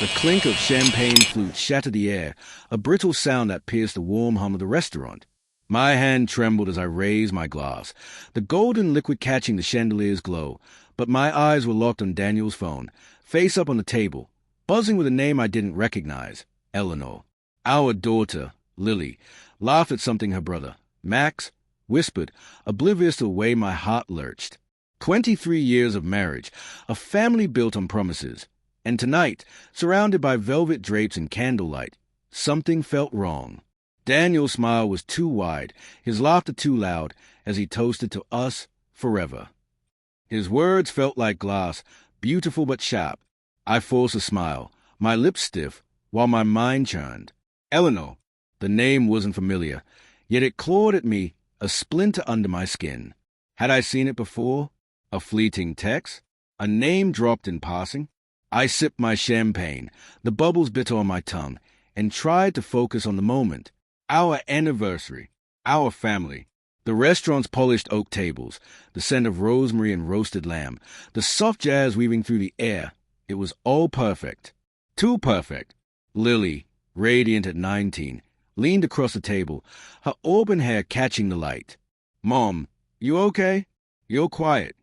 The clink of champagne flutes shattered the air, a brittle sound that pierced the warm hum of the restaurant. My hand trembled as I raised my glass, the golden liquid catching the chandelier's glow, but my eyes were locked on Daniel's phone, face up on the table, buzzing with a name I didn't recognize, Eleanor. Our daughter, Lily, laughed at something her brother, Max, whispered, oblivious to the way my heart lurched. 23 years of marriage, a family built on promises. And tonight, surrounded by velvet drapes and candlelight, something felt wrong. Daniel's smile was too wide, his laughter too loud, as he toasted to us forever. His words felt like glass, beautiful but sharp. I forced a smile, my lips stiff, while my mind churned. Eleanor. The name wasn't familiar, yet it clawed at me, a splinter under my skin. Had I seen it before? A fleeting text? A name dropped in passing? I sipped my champagne, the bubbles bit on my tongue, and tried to focus on the moment. Our anniversary, our family. The restaurant's polished oak tables, the scent of rosemary and roasted lamb, the soft jazz weaving through the air. It was all perfect. Too perfect. Lily, radiant at 19, leaned across the table, her auburn hair catching the light. "Mom, you okay? You're quiet."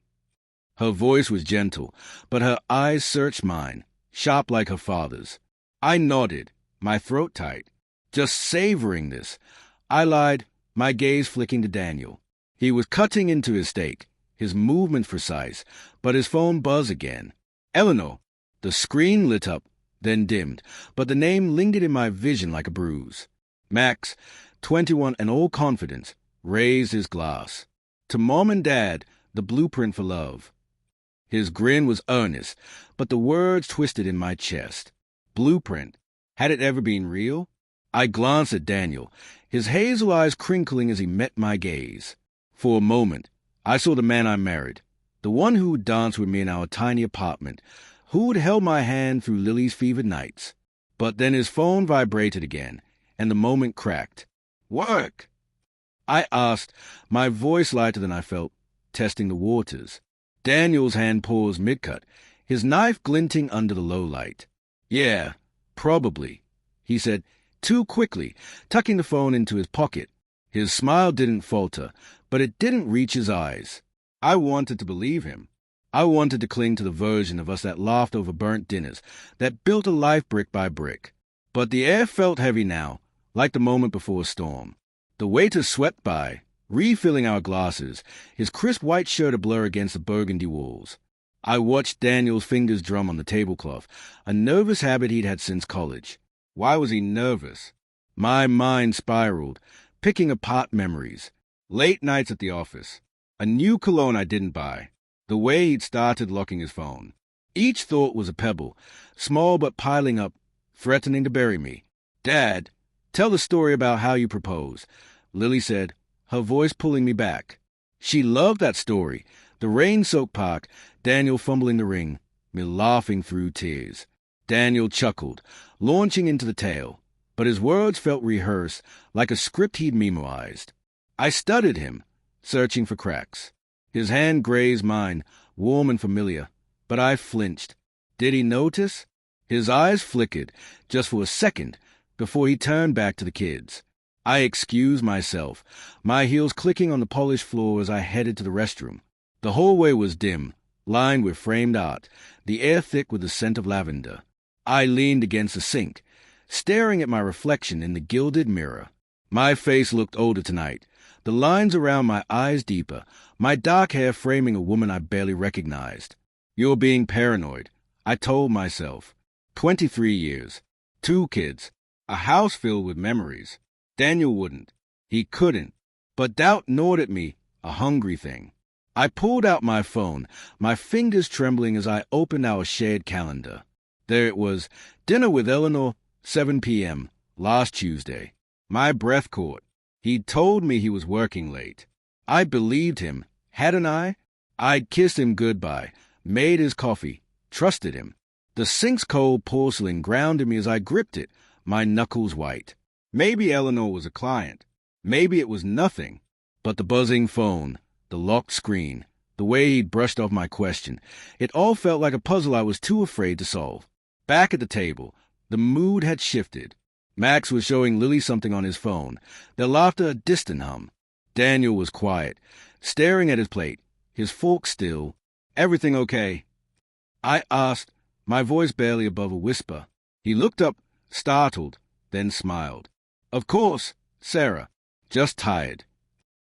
Her voice was gentle, but her eyes searched mine, sharp like her father's. I nodded, my throat tight, just savoring this. I lied, my gaze flicking to Daniel. He was cutting into his steak, his movements precise, but his phone buzzed again. Eleanor. The screen lit up, then dimmed, but the name lingered in my vision like a bruise. Max, 21 and all confidence, raised his glass. To Mom and Dad, the blueprint for love. His grin was earnest, but the words twisted in my chest. Blueprint. Had it ever been real? I glanced at Daniel, his hazel eyes crinkling as he met my gaze. For a moment, I saw the man I married, the one who would dance with me in our tiny apartment, who would held my hand through Lily's fevered nights. But then his phone vibrated again, and the moment cracked. "Work?" I asked, my voice lighter than I felt, testing the waters. Daniel's hand paused mid-cut, his knife glinting under the low light. "Yeah, probably," he said, too quickly, tucking the phone into his pocket. His smile didn't falter, but it didn't reach his eyes. I wanted to believe him. I wanted to cling to the version of us that laughed over burnt dinners, that built a life brick by brick. But the air felt heavy now, like the moment before a storm. The waiter swept by, refilling our glasses, his crisp white shirt a blur against the burgundy walls. I watched Daniel's fingers drum on the tablecloth, a nervous habit he'd had since college. Why was he nervous? My mind spiraled, picking apart memories. Late nights at the office. A new cologne I didn't buy. The way he'd started locking his phone. Each thought was a pebble, small but piling up, threatening to bury me. "Dad, tell the story about how you proposed," Lily said, her voice pulling me back. She loved that story. The rain-soaked park, Daniel fumbling the ring, me laughing through tears. Daniel chuckled, launching into the tale, but his words felt rehearsed, like a script he'd memorized. I studied him, searching for cracks. His hand grazed mine, warm and familiar, but I flinched. Did he notice? His eyes flickered, just for a second, before he turned back to the kids. I excused myself, my heels clicking on the polished floor as I headed to the restroom. The hallway was dim, lined with framed art, the air thick with the scent of lavender. I leaned against the sink, staring at my reflection in the gilded mirror. My face looked older tonight, the lines around my eyes deeper, my dark hair framing a woman I barely recognized. "You're being paranoid," I told myself. 23 years, 2 kids, a house filled with memories. Daniel wouldn't. He couldn't. But doubt gnawed at me, a hungry thing. I pulled out my phone, my fingers trembling as I opened our shared calendar. There it was, dinner with Eleanor, 7 p.m., last Tuesday. My breath caught. He'd told me he was working late. I believed him, hadn't I? I'd kissed him goodbye, made his coffee, trusted him. The sink's cold porcelain grounded me as I gripped it, my knuckles white. Maybe Eleanor was a client. Maybe it was nothing. But the buzzing phone, the locked screen, the way he'd brushed off my question, it all felt like a puzzle I was too afraid to solve. Back at the table, the mood had shifted. Max was showing Lily something on his phone, their laughter a distant hum. Daniel was quiet, staring at his plate, his fork still. "Everything okay?" I asked, my voice barely above a whisper. He looked up, startled, then smiled. "Of course, Sarah. Just tired."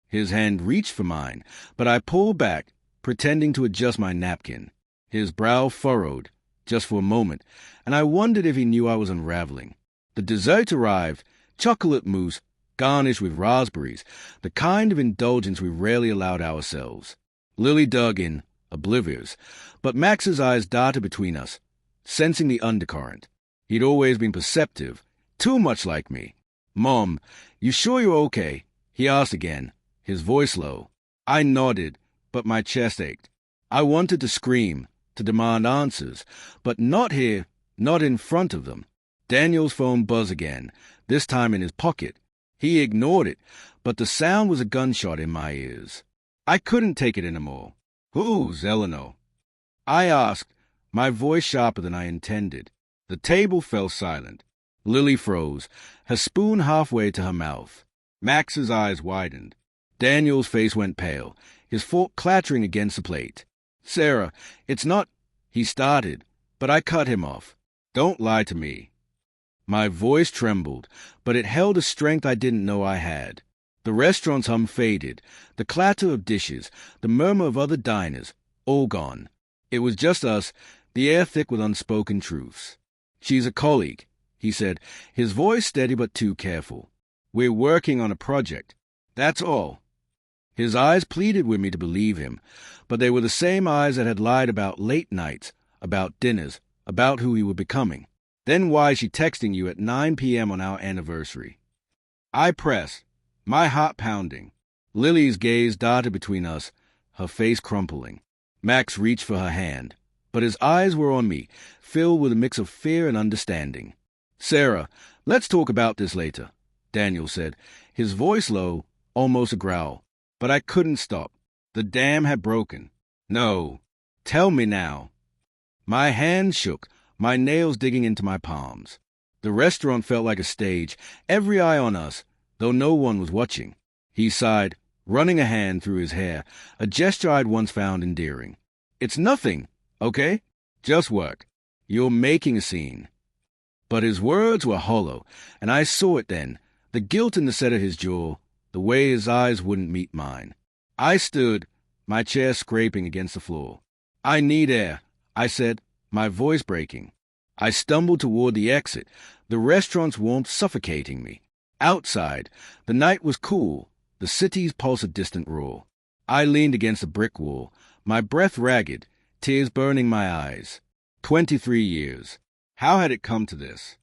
His hand reached for mine, but I pulled back, pretending to adjust my napkin. His brow furrowed, just for a moment, and I wondered if he knew I was unraveling. The dessert arrived, chocolate mousse, garnished with raspberries, the kind of indulgence we rarely allowed ourselves. Lily dug in, oblivious, but Max's eyes darted between us, sensing the undercurrent. He'd always been perceptive, too much like me. "Mom, you sure you're okay?" he asked again, his voice low. I nodded, but my chest ached. I wanted to scream, to demand answers, but not here, not in front of them. Daniel's phone buzzed again, this time in his pocket. He ignored it, but the sound was a gunshot in my ears. I couldn't take it anymore. "Who's Eleanor?" I asked, my voice sharper than I intended. The table fell silent. Lily froze, her spoon halfway to her mouth. Max's eyes widened. Daniel's face went pale, his fork clattering against the plate. "Sarah, it's not—" he started, but I cut him off. "Don't lie to me." My voice trembled, but it held a strength I didn't know I had. The restaurant's hum faded, the clatter of dishes, the murmur of other diners, all gone. It was just us, the air thick with unspoken truths. "She's a colleague," he said, his voice steady but too careful. "We're working on a project. That's all." His eyes pleaded with me to believe him, but they were the same eyes that had lied about late nights, about dinners, about who he was becoming. "Then why is she texting you at 9 p.m. on our anniversary?" I pressed, my heart pounding. Lily's gaze darted between us, her face crumpling. Max reached for her hand, but his eyes were on me, filled with a mix of fear and understanding. "Sarah, let's talk about this later," Daniel said, his voice low, almost a growl. But I couldn't stop. The dam had broken. "No. Tell me now." My hands shook, my nails digging into my palms. The restaurant felt like a stage, every eye on us, though no one was watching. He sighed, running a hand through his hair, a gesture I'd once found endearing. "It's nothing, okay? Just work. You're making a scene." But his words were hollow, and I saw it then, the guilt in the set of his jaw, the way his eyes wouldn't meet mine. I stood, my chair scraping against the floor. "I need air," I said, my voice breaking. I stumbled toward the exit, the restaurant's warmth suffocating me. Outside, the night was cool, the city's pulse a distant roar. I leaned against a brick wall, my breath ragged, tears burning my eyes. 23 years. How had it come to this?